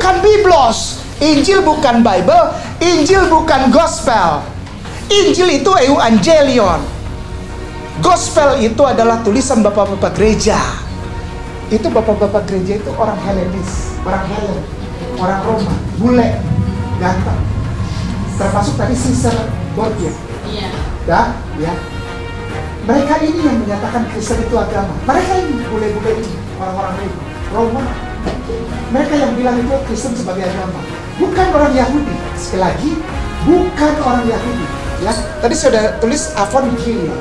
bukan biblos. Injil bukan Bible, Injil bukan gospel. Injil itu evangelion. Gospel itu adalah tulisan bapak-bapak gereja. Itu bapak-bapak gereja itu orang Helenis, orang Helen, orang Roma, bule, ganteng. Termasuk tadi Caesar Borgia. Iya. Ya. Mereka ini yang menyatakan Kristen itu agama. Mereka ini bule-bule ini, orang-orang Roma. Mereka yang bilang itu Kristen sebagai agama. Bukan orang Yahudi. Sekali lagi, bukan orang Yahudi. Ya, tadi sudah tulis evangelion.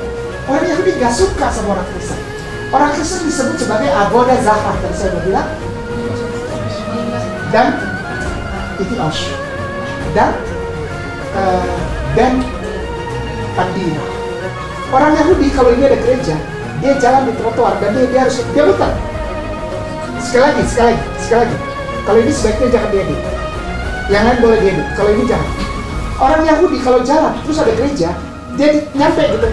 Orang Yahudi gak suka sama orang Kristen. Orang Kristen disebut sebagai aboda zahar. Tadi saya sudah bilang. Dan itios. Dan pandira. Orang Yahudi kalau ini ada gereja, dia jalan di trotoar dan dia harus muter. Sekali lagi. Kalau ini sebaiknya jangan diedit. Yang lain boleh diedit. Kalau ini jangan. Orang Yahudi kalau jalan terus ada gereja, dia nyampe gitu.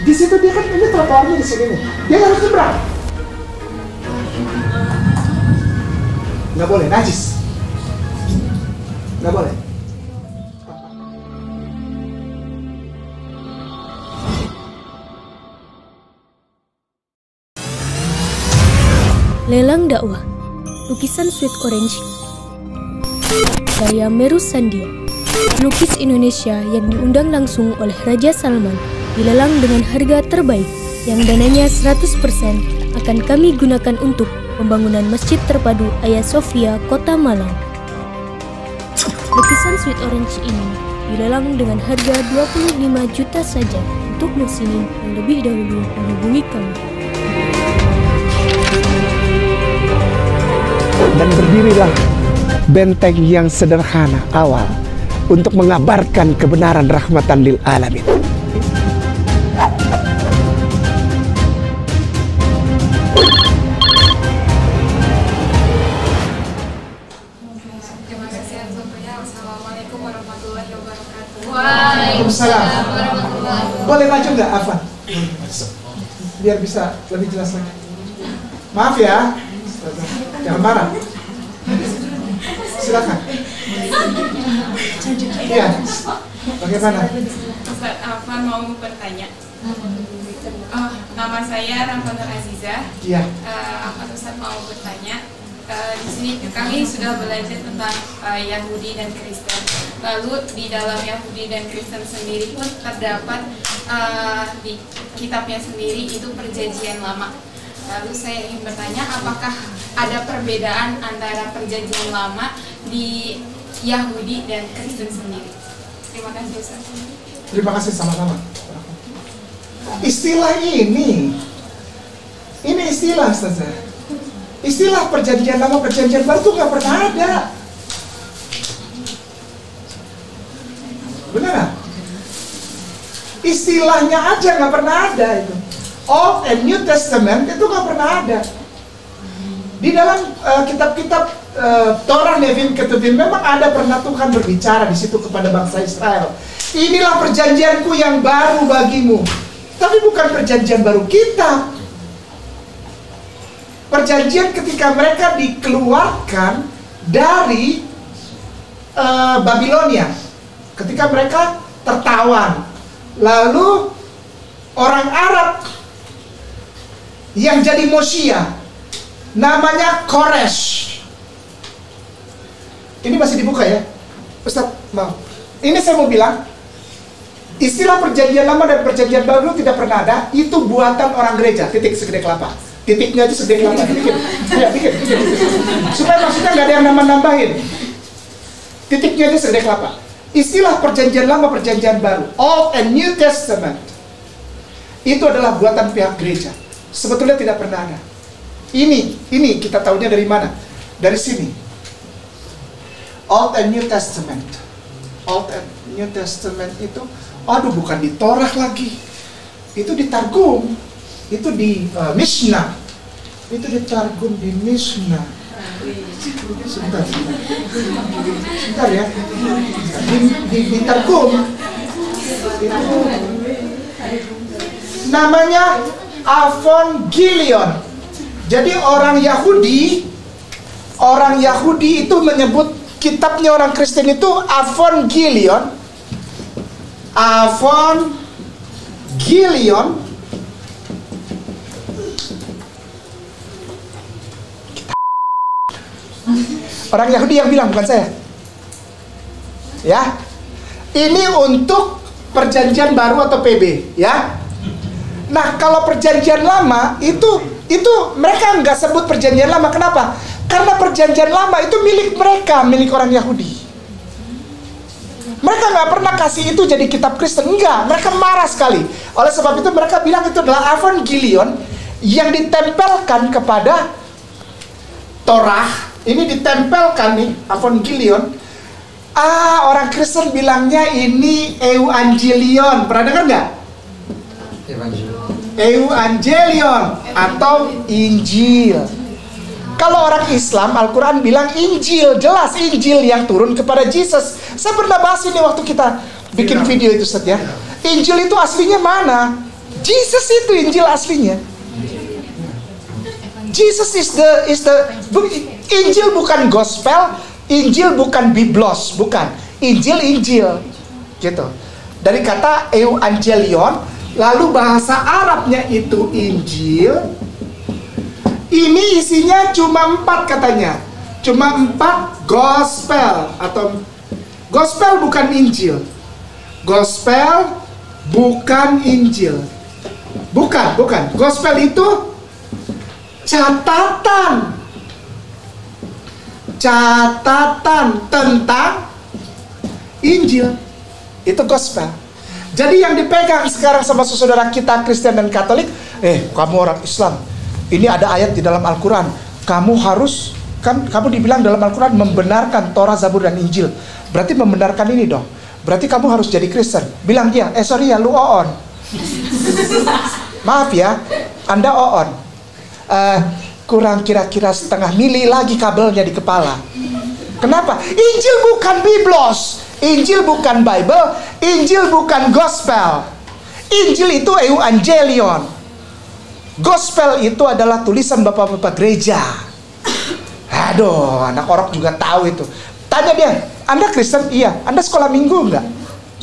Di situ dia kan ini trotoarnya di sini nih. Dia harus nyebrang. Nggak boleh, najis. Nggak boleh. Lelang dakwah, lukisan Sweet Orange, karya Meru Sandia, pelukis Indonesia yang diundang langsung oleh Raja Salman, dilelang dengan harga terbaik yang dananya 100% akan kami gunakan untuk pembangunan Masjid Terpadu Hagia Sophia, Kota Malang. Lukisan Sweet Orange ini dilelang dengan harga 25 juta saja. Untuk muhsinin yang lebih dahulu menghubungi kami. Dan berdirilah benteng yang sederhana awal untuk mengabarkan kebenaran rahmatan lil alamin. Terima kasih atas waktunya. Wassalamualaikum warahmatullahi wabarakatuh. Waalaikumsalam. Boleh maju nggak, Afan? Biar bisa lebih jelas lagi. Maaf ya, jangan marah. Silakan. Iya. Bagaimana? Ustaz Afan mau bertanya. Nama saya Ramfanur Azizah. Iya. Afan Ustaz mau bertanya. Di sini kami sudah belajar tentang Yahudi dan Kristen. Lalu di dalam Yahudi dan Kristen sendiri pun terdapat di kitabnya sendiri itu Perjanjian Lama. Lalu saya ingin bertanya, apakah ada perbedaan antara Perjanjian Lama di Yahudi dan Kristen sendiri? Terima kasih Ustaz. Terima kasih sama-sama. Istilah ini istilah saja. Istilah Perjanjian Lama, Perjanjian Baru itu nggak pernah ada. Benar? Istilahnya aja nggak pernah ada itu. Old and New Testament itu nggak pernah ada. Di dalam kitab-kitab Torah, Nevim, Ketuvim memang ada pernah Tuhan berbicara di situ kepada bangsa Israel. Inilah perjanjianku yang baru bagimu. Tapi bukan perjanjian baru kita. Perjanjian ketika mereka dikeluarkan dari Babilonia, ketika mereka tertawan, lalu orang Arab yang jadi Mosia namanya Koresh. Ini masih dibuka ya, Ustaz? Maaf. Ini saya mau bilang, istilah Perjanjian Lama dan Perjanjian Baru tidak pernah ada. Itu buatan orang gereja. Titik segede kelapa. Titiknya aja segede kelapa. Dikit. Ya, dikit. Supaya maksudnya nggak ada yang nambah-nambahin. Titiknya aja segede kelapa. Istilah Perjanjian Lama, Perjanjian Baru, Old and New Testament, itu adalah buatan pihak gereja. Sebetulnya tidak pernah ada. Ini kita tahunya dari mana? Dari sini. Old and New Testament. Old and New Testament itu, aduh, bukan di Torah lagi. Itu di Targum. Itu di Mishnah. Itu di Targum, di Mishnah. Sebentar ya. Di Targum itu namanya Evangelion. Jadi orang Yahudi Orang Yahudi itu menyebut kitabnya orang Kristen itu Evangelion. Evangelion. Orang Yahudi yang bilang, bukan saya. Ya. Ini untuk perjanjian baru atau PB, ya. Nah, kalau perjanjian lama itu mereka nggak sebut perjanjian lama. Kenapa? Karena perjanjian lama itu milik mereka, milik orang Yahudi. Mereka nggak pernah kasih itu jadi kitab Kristen. Enggak, mereka marah sekali. Oleh sebab itu mereka bilang itu adalah Evangelion yang ditempelkan kepada Torah. Ini ditempelkan nih, Evangelion. Orang Kristen bilangnya ini Evangelion. Pernah dengar nggak? Evangelion atau Injil. Kalau orang Islam, Al-Quran bilang Injil. Jelas Injil yang turun kepada Yesus. Saya pernah bahas ini waktu kita bikin video itu, Ustaz, ya. Injil itu aslinya mana? Jesus itu Injil aslinya. Jesus is the Injil bukan gospel, Injil bukan biblos, bukan. Injil gitu. Dari kata Evangelion, lalu bahasa Arabnya itu Injil. Ini isinya cuma 4 katanya. Cuma 4 gospel atau gospel bukan Injil. Gospel bukan Injil. Bukan. Gospel itu catatan tentang Injil. Itu gospel. Jadi yang dipegang sekarang sama saudara kita Kristen dan Katolik, kamu orang Islam, ini ada ayat di dalam Al-Quran, kamu harus, kan kamu dibilang dalam Al-Quran membenarkan Torah, Zabur, dan Injil. Berarti membenarkan ini dong. Berarti kamu harus jadi Kristen. Bilang dia, sorry ya, lu oon. Maaf ya, Anda oon. Kurang kira-kira setengah mili lagi kabelnya di kepala. Kenapa? Injil bukan biblos, Injil bukan Bible, Injil bukan gospel. Injil itu Evangelion. Gospel itu adalah tulisan bapak-bapak gereja. Aduh, anak orok juga tahu itu. Tanya dia, Anda Kristen? Iya. Anda sekolah minggu enggak?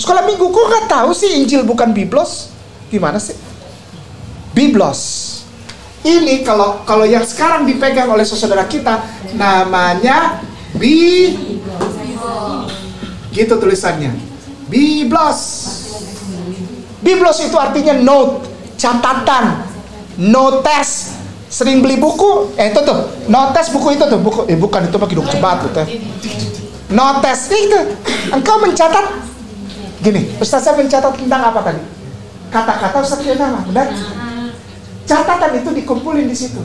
Sekolah minggu, kok nggak tahu sih Injil bukan biblos? Gimana sih? Biblos. Ini kalau yang sekarang dipegang oleh saudara kita namanya gitu tulisannya. Biblos. Biblos itu artinya note, catatan, notes. Sering beli buku, itu tuh, notes buku itu tuh, buku, bukan itu pakai dokter batu teh. Notes itu, engkau mencatat. Gini, Ustaz saya mencatat tentang apa tadi? Kata-kata Ustaz nama, benar? Catatan itu dikumpulin di situ.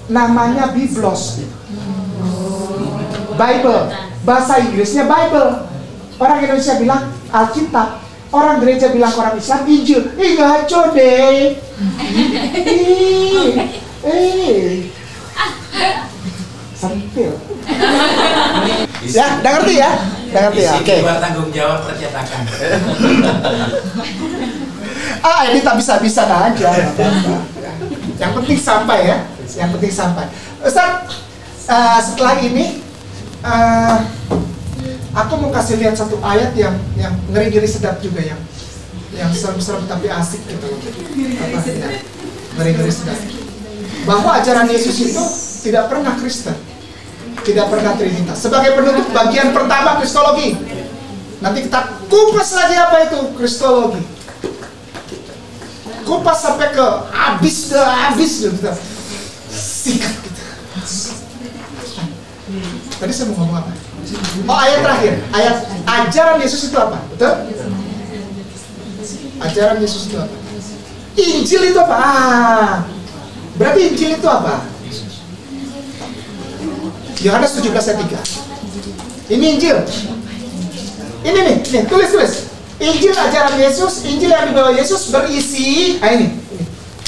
Namanya biblos. Bible. Bahasa Inggrisnya Bible. Orang Indonesia bilang Alkitab. Orang gereja bilang orang Islam Injil. Ngaco deh. Sentil. Ya, udah ngerti ya? Udah ngerti ya? Oke. Tanggung jawab percetakan. Ini tak bisa-bisa aja. Yang penting sampai ya. Yang penting sampai. Ustaz, setelah ini aku mau kasih lihat satu ayat yang ngeri-ngeri sedap juga, yang serem-serem tapi asik gitu. Ngeri-ngeri sedap. Bahwa ajaran Yesus itu tidak pernah Kristen, tidak pernah Trinitas. Sebagai penutup bagian pertama Kristologi. Nanti kita kupas lagi apa itu Kristologi. Kupas sampai ke habis gitu. Sikat gitu. Tadi saya mau ngomong apa? Ayat terakhir. Ayat ajaran Yesus itu apa? Betul? Ajaran Yesus itu apa? Injil itu apa? Berarti Injil itu apa? Yohanes 17 ayat 3. Ini Injil. Ini nih, tulis. Injil ajaran Yesus, Injil yang dibawa Yesus berisi ini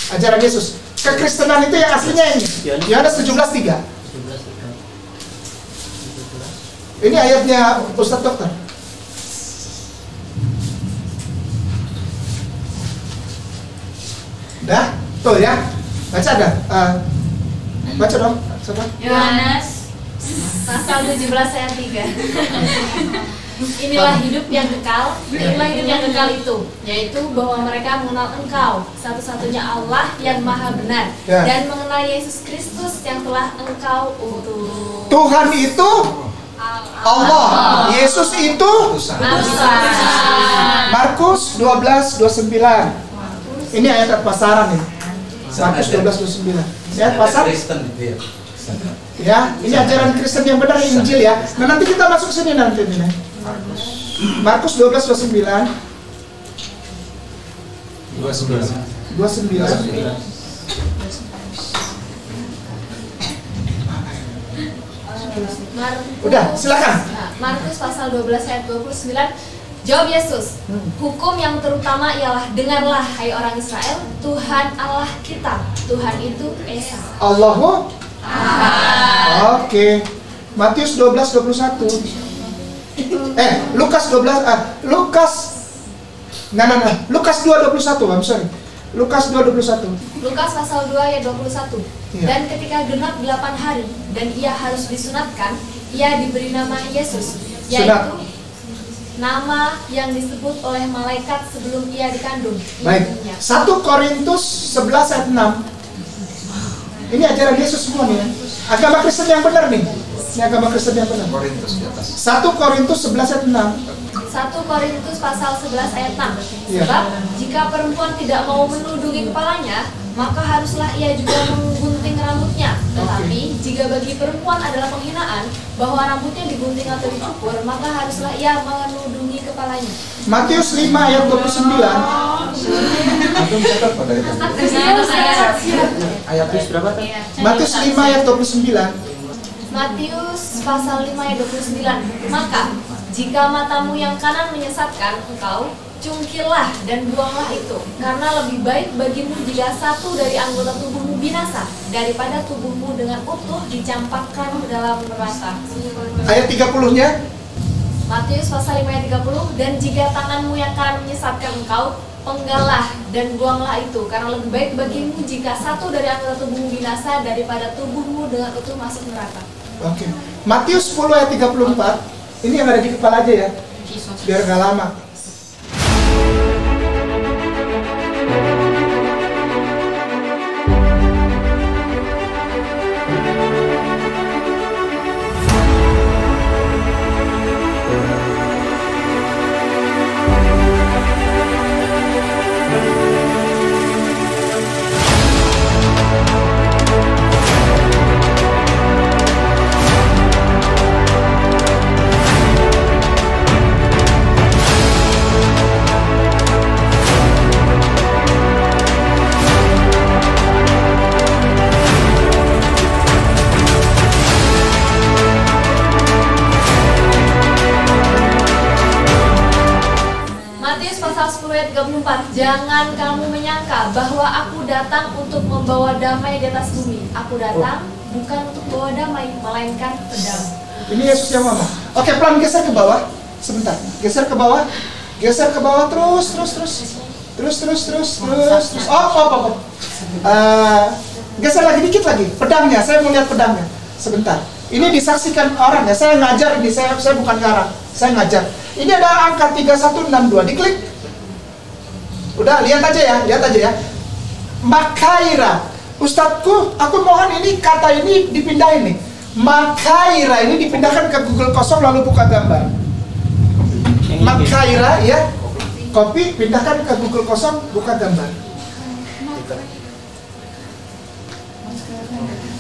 ajaran Yesus. Kekristenan itu yang aslinya ini. Yohanes 17:3. Ini ayatnya Ustadz Dokter. Dah, tuh ya. Baca dah. Baca dong. Siapa? Yohanes pasal 17 ayat 3. Inilah hidup yang kekal, inilah hidup yang kekal itu, yaitu bahwa mereka mengenal Engkau, satu-satunya Allah yang maha benar, dan mengenal Yesus Kristus yang telah Engkau utus. Tuhan itu Allah, Yesus itu Markus 12:29. Ini ayat pasaran nih. Markus 12:29. Ayat pasar. Ya, ini ajaran Kristen yang benar, Injil ya. Nah, nanti kita masuk sini nanti nih. Markus 12:29. 29. Udah, silakan. Markus pasal 12 ayat 29. Jawab Yesus, hukum yang terutama ialah, dengarlah hai orang Israel, Tuhan Allah kita, Tuhan itu Esa. Allahu. Oke. Matius 12:21. Lukas 12. Lukas 2:21. I'm sorry. Lukas 2:21. Lukas pasal 2 ayat 21. Ya. Dan ketika genap 8 hari dan ia harus disunatkan, ia diberi nama Yesus, yaitu nama yang disebut oleh malaikat sebelum ia dikandung. Baik. 1 Korintus 11 ayat 6. Ini ajaran Yesus semua nih ya. Agama Kristen yang benar nih. Ini agama Kristen yang benar. 1 Korintus 11 ayat 6. 1 Korintus pasal 11 ayat 6. Ya. Sebab jika perempuan tidak mau menudungi kepalanya, maka haruslah ia juga menggunting rambutnya. Tetapi jika bagi perempuan adalah penghinaan bahwa rambutnya digunting atau dicukur, maka haruslah ia menudungi kepalanya. Matius 5 ayat 29. Matius 5 ayat 29. Matius pasal 5 ayat 29. Maka jika matamu yang kanan menyesatkan engkau, cungkillah dan buanglah itu, karena lebih baik bagimu jika satu dari anggota tubuhmu binasa daripada tubuhmu dengan utuh dicampakkan ke dalam neraka. Ayat 30-nya. Matius pasal 5 ayat 30. Dan jika tanganmu yang kanan menyesatkan engkau, penggallah dan buanglah itu, karena lebih baik bagimu jika satu dari anggota tubuhmu binasa daripada tubuhmu dengan utuh masuk neraka. Oke. Matius 10 ayat 34. Ini yang ada di kepala aja ya, biar gak lama. Jangan kamu menyangka bahwa aku datang untuk membawa damai di atas bumi. Aku datang bukan untuk membawa damai, melainkan pedang. Ini Yesus yang ngomong. Oke, pelan geser ke bawah. Sebentar. Geser ke bawah. Geser ke bawah terus. Geser lagi dikit lagi. Pedangnya, saya mau lihat pedangnya. Sebentar. Ini disaksikan orang ya. Saya ngajar ini, saya bukan ngarang. Saya ngajar. Ini ada angka 3162. Diklik. Udah, lihat aja ya. Makaira. Ustadku, aku mohon ini kata ini dipindahin nih. Makaira ini dipindahkan ke Google kosong lalu buka gambar. Makaira ya. Copy, pindahkan ke Google kosong, buka gambar.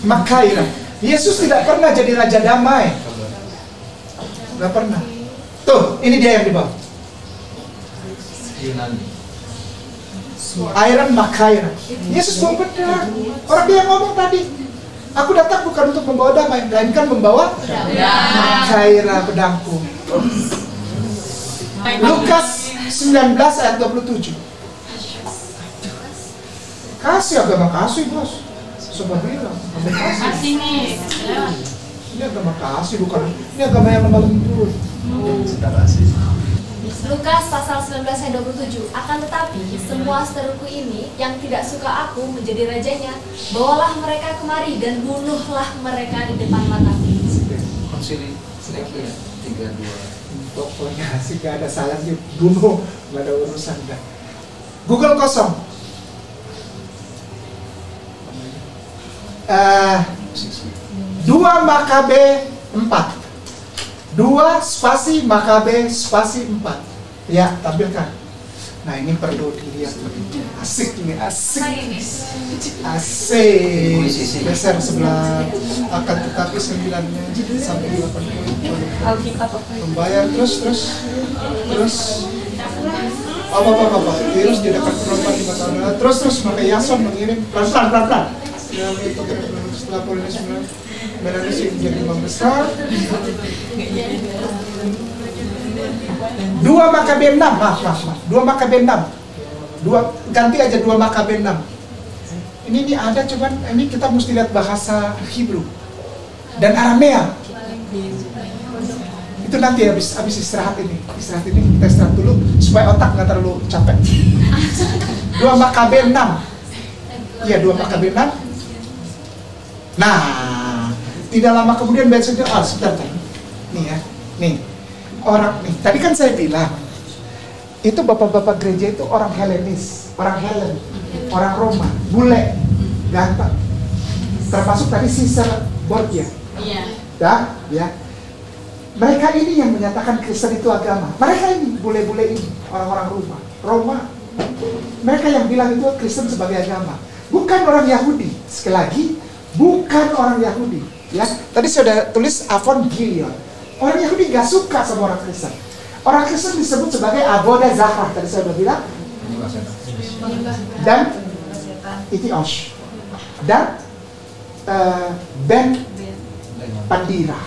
Makaira. Yesus tidak pernah jadi raja damai. Tidak pernah. Tuh, ini dia yang di bawah. Iron Makaira. Yesus bawa pedang. Orang dia ngomong tadi, aku datang bukan untuk membawa damai, melainkan membawa Makaira, pedangku. Lukas 19 ayat 27. Kasih agama kasih, bos. Coba bilang agama kasih. Ini agama kasih, bukan. Ini agama yang lemah lembut. Lukas pasal 19 ayat 27. Akan tetapi semua seteruku ini yang tidak suka aku menjadi rajanya, bawalah mereka kemari dan bunuhlah mereka di depan mataku. Konsili Nikia 32. Pokoknya sih gak ada salahnya bunuh, gak ada urusan dah. Google kosong. 2 Makabe 4. 2 spasi Makabe spasi 4. Ya, tampilkan. Nah, ini perlu dilihat lebih asik ini, asik. Asik. Geser sebelah akan tetapi 9-nya sampai 80. Membayar terus. Apa. Terus di dekat penonton 5 tahun. Terus pakai Yason mengirim pelan-pelan. Ya, itu setelah polis Melanesia menjadi imam besar. 2 Makabe 6, maaf. 2 Makabe 6. Ganti aja 2 Makabe 6. Ini ada, cuman ini kita mesti lihat bahasa Hebrew dan Aramea. Itu nanti habis istirahat ini kita istirahat dulu supaya otak nggak terlalu capek. 2 Makabe 6. Iya, 2 Makabe 6. Nah, tidak lama kemudian besoknya, sebentar. Nih. Orang nih, tadi kan saya bilang itu bapak-bapak gereja itu orang Helenis, orang Helen, orang Roma, bule, ganteng. Termasuk tadi Caesar Borgia. Iya. Ya. Mereka ini yang menyatakan Kristen itu agama. Mereka ini bule-bule ini, orang-orang Roma. Mereka yang bilang itu Kristen sebagai agama, bukan orang Yahudi. Sekali lagi, bukan orang Yahudi. Ya, tadi sudah tulis Avon Gilead. Orang Yahudi gak suka sama orang Kristen. Orang Kristen disebut sebagai Aboda Zahra, tadi saya sudah bilang. Dan Itiosh. Dan Ben Pandira.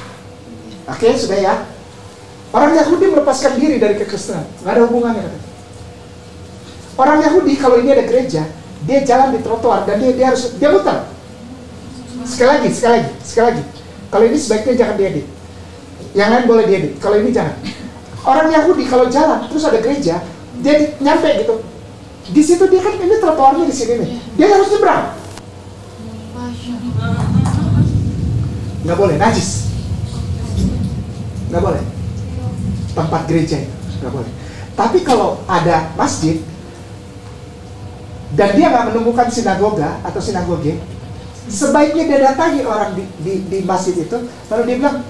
Oke, sudah ya. Orang Yahudi melepaskan diri dari kekristenan, gak ada hubungannya. Orang Yahudi kalau ini ada gereja, dia jalan di trotoar dan dia muter. Sekali lagi. Kalau ini sebaiknya jangan diedit. Yang lain boleh diedit, kalau ini jangan. Orang Yahudi kalau jalan terus ada gereja, dia nyampe gitu. Di situ dia kan ini trotoarnya di sini nih. Dia harus nyebrang. Nggak boleh, najis. Nggak boleh. Tempat gereja itu nggak boleh. Tapi kalau ada masjid dan dia nggak menemukan sinagoga atau sinagoge, sebaiknya dia datangi orang di masjid itu, lalu dia bilang,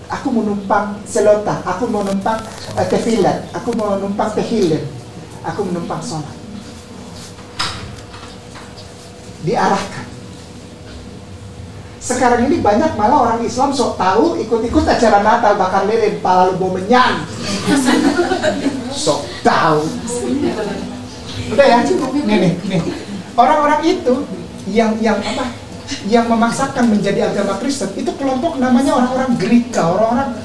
aku mau numpang selota, aku mau numpang tefilat, aku mau numpang tehilin, aku mau numpang sholat. Diarahkan. Sekarang ini banyak malah orang Islam sok tahu ikut-ikut acara Natal bakar lilin, pala lu bau menyan. Sok tahu. Udah ya, nih. Orang-orang itu yang memaksakan menjadi agama Kristen itu kelompok namanya orang-orang Greka, orang-orang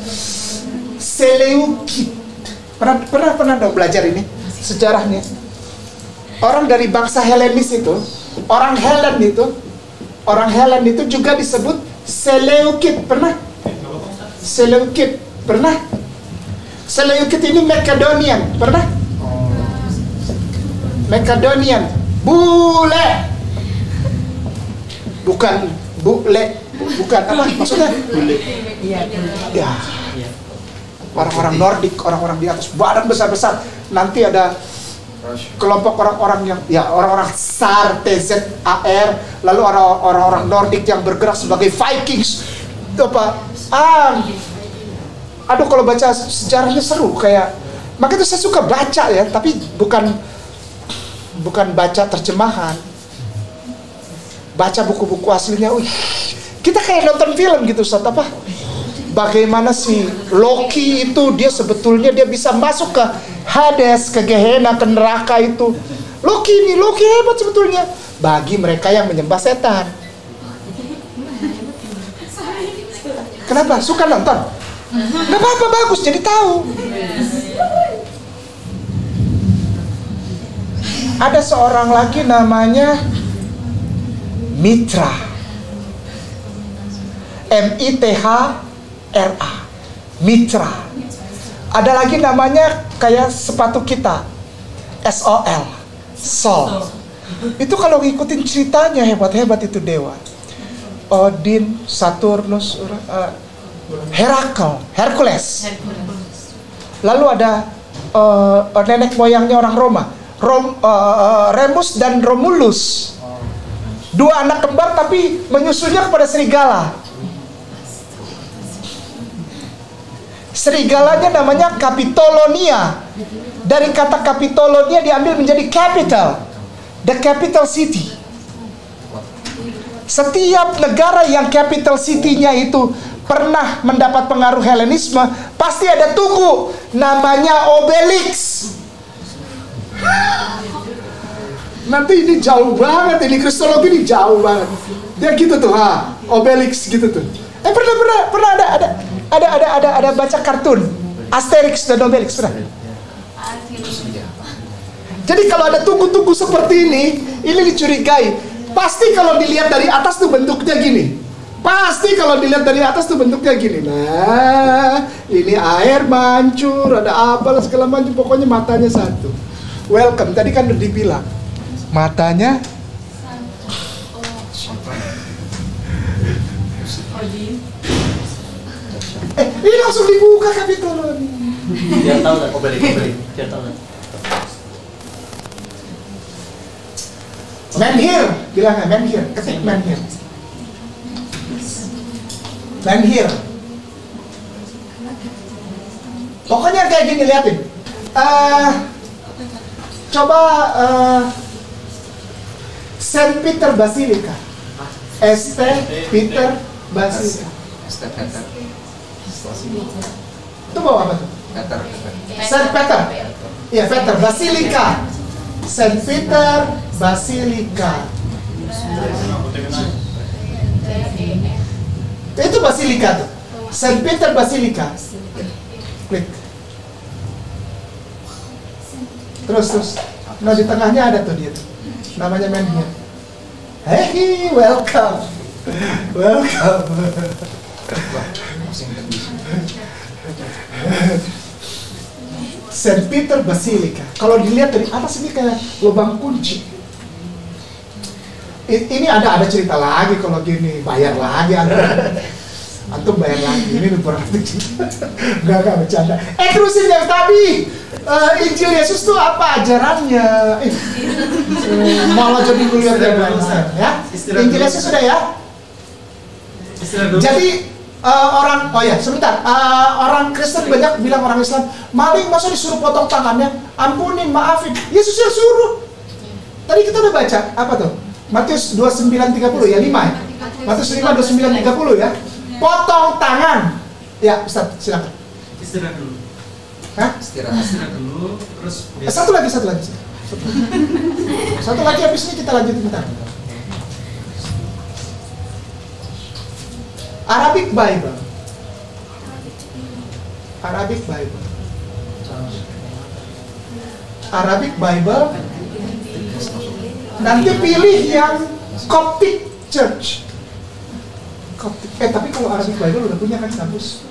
Seleukid. Pernah dong belajar ini sejarahnya. Orang dari bangsa Helenis itu, orang Helen itu juga disebut Seleukid. Pernah? Seleukid pernah? Seleukid ini Makedonian, pernah? Makedonian, bule. Bukan apa maksudnya? Bule. Ya. Orang-orang Nordik, orang-orang di atas badan besar-besar. Nanti ada kelompok orang-orang yang orang-orang SAR, TZAR, lalu orang-orang Nordik yang bergerak sebagai Vikings. Itu apa? Aduh, kalau baca sejarahnya seru kayak. Makanya saya suka baca ya, tapi bukan baca terjemahan. Baca buku-buku aslinya. Kita kayak nonton film gitu, Ustaz, apa? Bagaimana si Loki itu dia sebetulnya dia bisa masuk ke Hades, ke Gehenna, ke neraka itu. Loki hebat sebetulnya bagi mereka yang menyembah setan. Kenapa? Suka nonton? Gak apa-apa, bagus, jadi tahu. Ada seorang lagi namanya Mitra, M-I-T-H-R-A, Mitra. Ada lagi namanya kayak sepatu kita, S-O-L, Sol. Itu kalau ngikutin ceritanya hebat-hebat itu dewa. Odin, Saturnus, Hercules. Lalu ada nenek moyangnya orang Roma, Remus dan Romulus. Dua anak kembar tapi menyusunya kepada serigala. Serigalanya namanya Capitolonia. Dari kata Capitolonia diambil menjadi capital, the capital city. Setiap negara yang capital city-nya itu pernah mendapat pengaruh Helenisme, pasti ada tugu namanya Obelix. Nanti ini jauh banget, ini kristologi ini jauh banget. Dia gitu tuh, Obelix gitu tuh. Pernah ada baca kartun Asterix dan Obelix, pernah? Jadi kalau ada tugu-tugu seperti ini dicurigai. Pasti kalau dilihat dari atas tuh bentuknya gini. Nah, ini air mancur, ada apa segala macam, pokoknya matanya satu. Welcome, tadi kan udah dibilang. Matanya ini langsung dibuka Capitolonia. Dia tahu nggak? Obelix. Dia tahu nggak? Menhir, bilangnya menhir, ketik menhir. Menhir. Pokoknya kayak gini, liatin. Coba Saint Peter Basilica. St. Peter Basilica. St. Peter. Itu bawa apa tuh? Peter. Saint Peter. Iya, Peter Basilica. Saint Peter Basilica. Itu Basilica tuh. Saint Peter Basilica. Klik. Terus. Nah di tengahnya ada tuh dia tuh. Namanya menhir. Hey, welcome. Saint Peter Basilica. Kalau dilihat dari atas ini kayak lubang kunci. Ini ada cerita lagi kalau gini, bayar lagi antum bayar lagi. Ini berarti enggak bercanda. Terusin yang tadi. Injil Yesus tuh apa ajarannya? Malah jadi kuliah ya. Injil Yesus sudah ya. Jadi orang Kristen banyak bilang orang Islam maling, masa disuruh potong tangannya, ampunin, maafin. Yesus yang suruh. Tadi kita udah baca apa tuh? Matius 29:30 ya, 5 ya. Matius 5:29-30 ya. Potong tangan. Ya, Ustaz, silakan. Istirahat dulu. Hah? Istirahat dulu, terus Satu lagi. Satu lagi habis ini kita lanjutin bentar. Arabic Bible. Nanti pilih yang Coptic Church. Tapi kalau Arabic Bible udah punya kan kampus?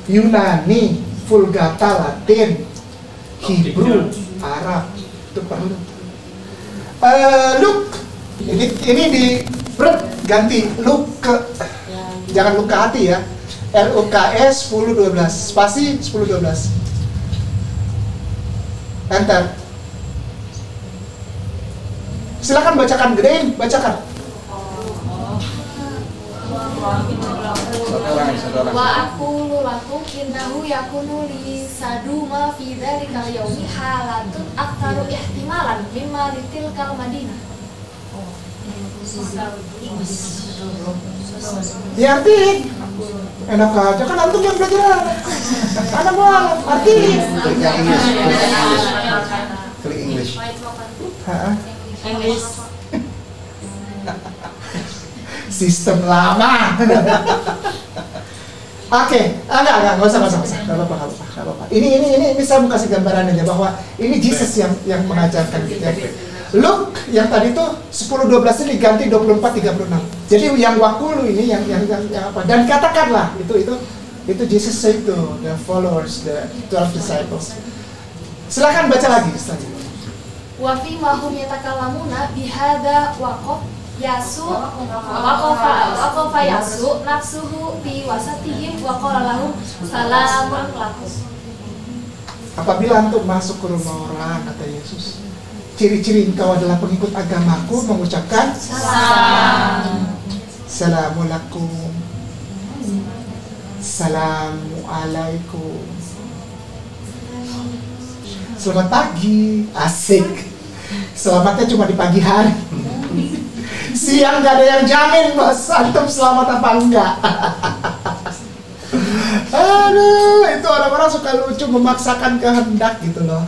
Yunani, Vulgata, Latin, Hebrew, Arab, itu perlu. Luke, ini di ganti Luke, jangan Luke hati ya. LUKS 10:12, spasi 10:12. Enter. Silakan bacakan, gedein, bacakan. Wa aqulu lakum innahu yakunu li saduma fi dzalikal yaumi halatun aktaru ihtimalan mimma litilkal madinah. Diartiin. Enak aja kan antum yang belajar. Anak gua artiin. Klik English. English. Sistem lama. Oke, enggak usah. Enggak apa-apa. Ini saya mau kasih gambaran aja bahwa ini Jesus yang mengajarkan kita. Luke yang tadi tuh 10:12 ini diganti 24:36. Jadi yang wakulu ini yang apa? Dan katakanlah itu Jesus said to the followers, the 12 disciples. Silakan baca lagi selanjutnya. Wa fi ma hum yatakalamuna bihadza waqaf yasu waqafa yasu nafsuhu fi wasatihim wa qala lahum salamun lakum. Apabila antum masuk ke rumah orang, kata Yesus, ciri-ciri engkau adalah pengikut agamaku, mengucapkan Assalamualaikum, Assalamualaikum, selamat pagi, asik. Selamatnya cuma di pagi hari. Siang gak ada yang jamin bos, antum selamat apa enggak. Aduh, itu orang-orang suka lucu, memaksakan kehendak gitu loh.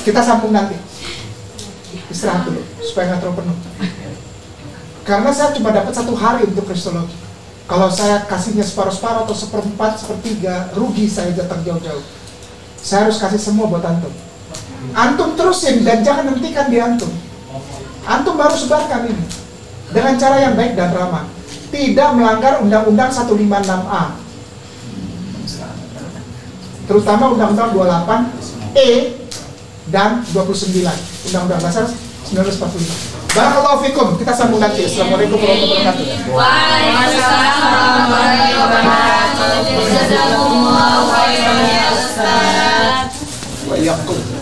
Kita sambung nanti. Istirahat dulu, supaya nggak terlalu penuh. Karena saya cuma dapat 1 hari untuk kristologi. Kalau saya kasihnya separuh-separuh atau 1/4, 1/3, rugi saya datang jauh-jauh. Saya harus kasih semua buat antum. Antum terusin dan jangan hentikan di antum. Antum baru sebarkan ini dengan cara yang baik dan ramah. Tidak melanggar Undang-Undang 156A. Terutama Undang-Undang 28E dan 29. Undang-Undang Dasar 1945. Barakallahu fikum. Kita sambung nanti. Assalamualaikum warahmatullahi wabarakatuh. Waalaikumsalam warahmatullahi wabarakatuh. Jazakumullahu khairan ya Ustaz. Wa iyyakum.